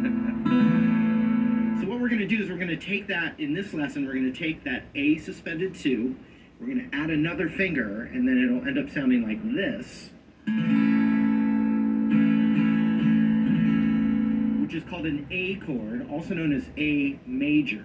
So what we're going to do is we're going to take that, in this lesson, we're going to take that A suspended 2, we're going to add another finger, and then it'll end up sounding like this, which is called an A chord, also known as A major.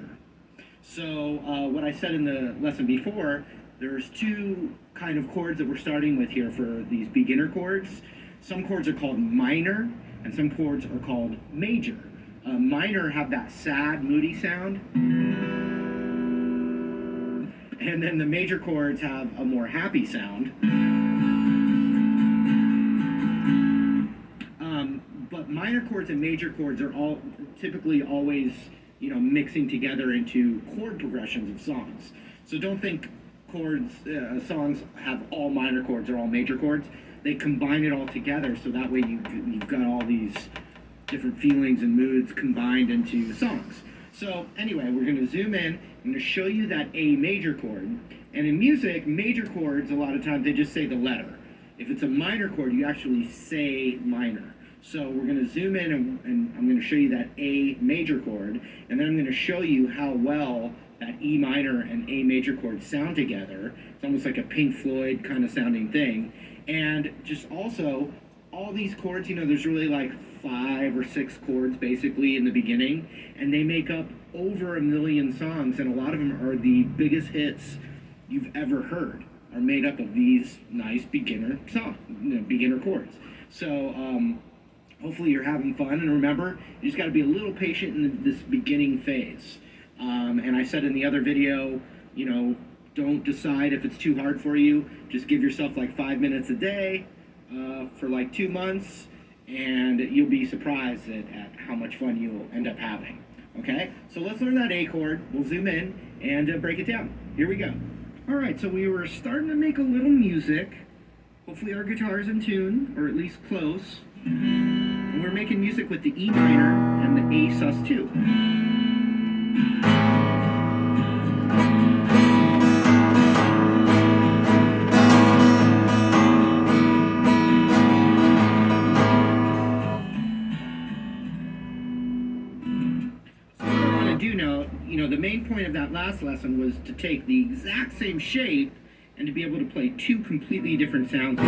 So what I said in the lesson before, there's two kind of chords that we're starting with here for these beginner chords. Some chords are called minor, and some chords are called major. Minor have that sad, moody sound. And then the major chords have a more happy sound. But minor chords and major chords are all typically always, mixing together into chord progressions of songs. So don't think songs have all minor chords or all major chords. They combine it all together, so that way you've got all these different feelings and moods combined into songs. So anyway, we're going to zoom in. I'm going to show you that A major chord. And in music, major chords, a lot of times they just say the letter. If it's a minor chord, you actually say minor. So we're going to zoom in and I'm going to show you that A major chord. And then I'm going to show you how well that E minor and A major chord sound together. It's almost like a Pink Floyd kind of sounding thing. And just also, all these chords, there's really like 5 or 6 chords basically in the beginning, and they make up over 1 million songs, and a lot of them are the biggest hits you've ever heard, are made up of these nice beginner beginner chords. So hopefully you're having fun, and remember, you just got to be a little patient in this beginning phase. And I said in the other video, don't decide if it's too hard for you. Just give yourself like 5 minutes a day for like 2 months, and you'll be surprised at how much fun you'll end up having. Okay, so let's learn that A chord. We'll zoom in and break it down. Here we go. All right, so we were starting to make a little music. Hopefully our guitar's in tune, or at least close. And we're making music with the E minor and the A sus2. The main point of that last lesson was to take the exact same shape and to be able to play 2 completely different sounds. So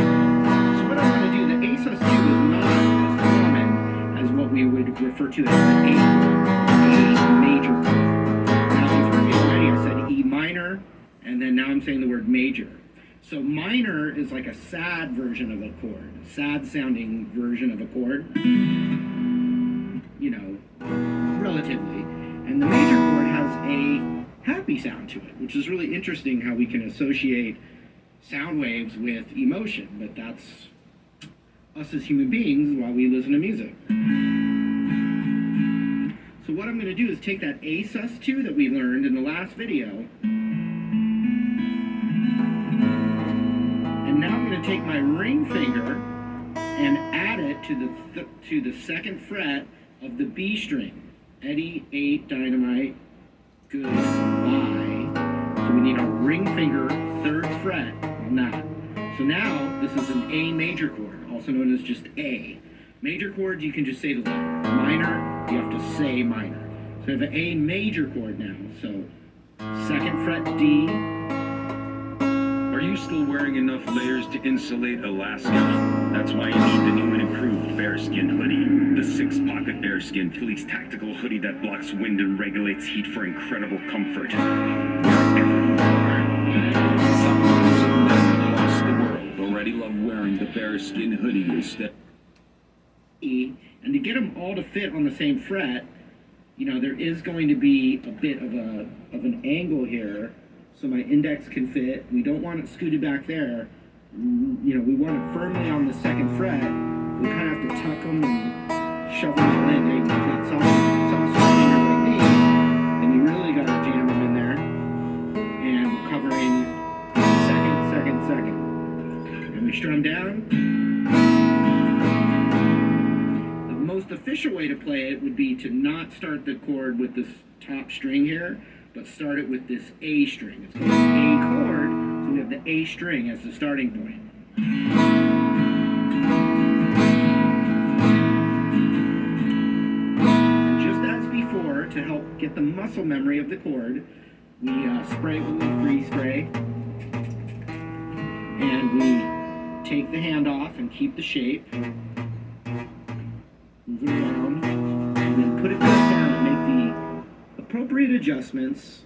what I want to do, the A sus2 is not as common as what we would refer to as the A major chord. Now you've heard me already, I said E minor, and then now I'm saying the word major. So minor is like a sad version of a chord, a sad sounding version of a chord, relatively. And the major chord has a happy sound to it, which is really interesting how we can associate sound waves with emotion, but that's us as human beings while we listen to music. So what I'm going to do is take that A sus2 that we learned in the last video, and now I'm going to take my ring finger and add it to the 2nd fret of the B string. Eddie, 8, dynamite, goodbye. So we need our ring finger 3rd fret on that. So now this is an A major chord, also known as just A. Major chords, you can just say the letter. Minor, you have to say minor. So we have an A major chord now. So 2nd fret D. Are you still wearing enough layers to insulate Alaska? That's why you need the new and improved bearskin hoodie. The 6-pocket bearskin fleece tactical hoodie that blocks wind and regulates heat for incredible comfort. Wherever you are. Thousands of men across the world already love wearing the bearskin hoodie instead. And to get them all to fit on the same fret, there is going to be a bit of an angle here, so my index can fit. We don't want it scooted back there. We want it firmly on the 2nd fret. We kind of have to tuck them and shove them in. You've got sausage fingers like these, and you really got to jam them in there. And we're covering 2nd, 2nd, 2nd. And we strum down. The most official way to play it would be to not start the chord with this top string here, but start it with this A string. It's called an A chord, so we have the A string as the starting point. get the muscle memory of the chord, we spray with a little freeze spray, and we take the hand off and keep the shape, move it around, and then put it back down and make the appropriate adjustments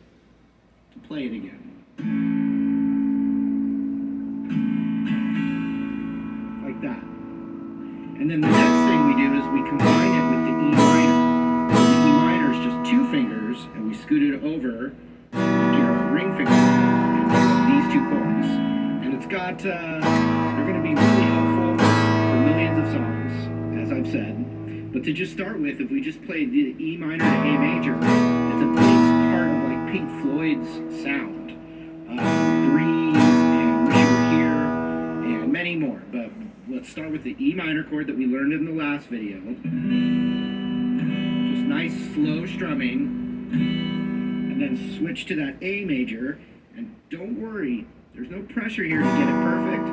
to play it again. Like that. And then the next thing we do is we combine it with the E minor. The E minor is just 2 fingers, and we scoot it over, get our ring finger, and these 2 chords. And it's got, they're going to be really helpful for millions of songs, as I've said. But to just start with, if we just play the E minor to A major, it's a big part of like Pink Floyd's sound. Breeze and Wish You Were Here, and many more. But let's start with the E minor chord that we learned in the last video. Just nice slow strumming, and then switch to that A major. And don't worry, there's no pressure here to get it perfect.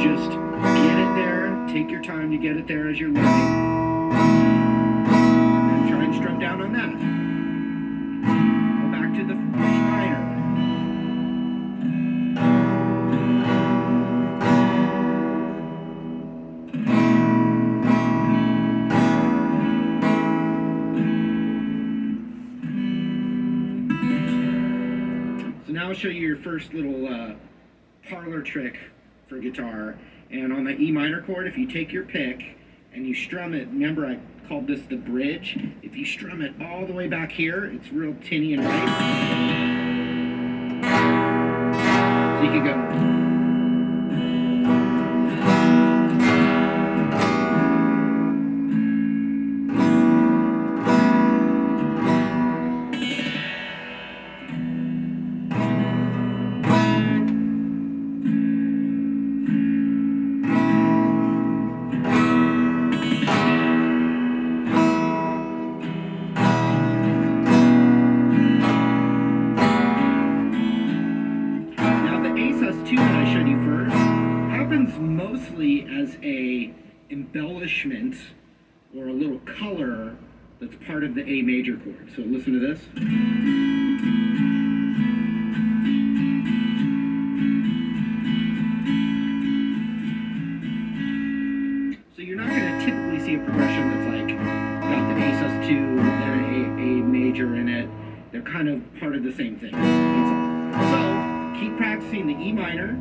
Just get it there, take your time to get it there as you're learning, and then try and strum down on that. Go back to the E minor. Now I'll show you your first little parlor trick for guitar. And on the E minor chord, if you take your pick and you strum it, remember I called this the bridge. If you strum it all the way back here, it's real tinny and nice. So you can go. Mostly as a embellishment or a little color that's part of the A major chord. So listen to this. So you're not going to typically see a progression that's like got the A sus2 and a major in it. They're kind of part of the same thing. That's all. So keep practicing the E minor.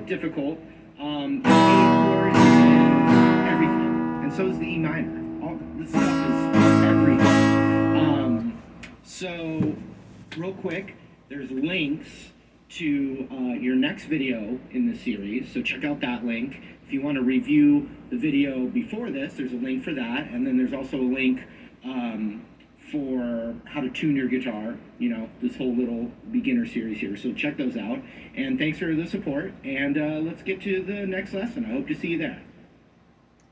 Difficult. The A chord is everything, and so is the E minor. All this stuff is everything. So, real quick, there's links to your next video in the series, so check out that link. If you want to review the video before this, there's a link for that, and then there's also a link for how to tune your guitar, you know, this whole little beginner series here. So check those out. And thanks for the support. And let's get to the next lesson. I hope to see you there.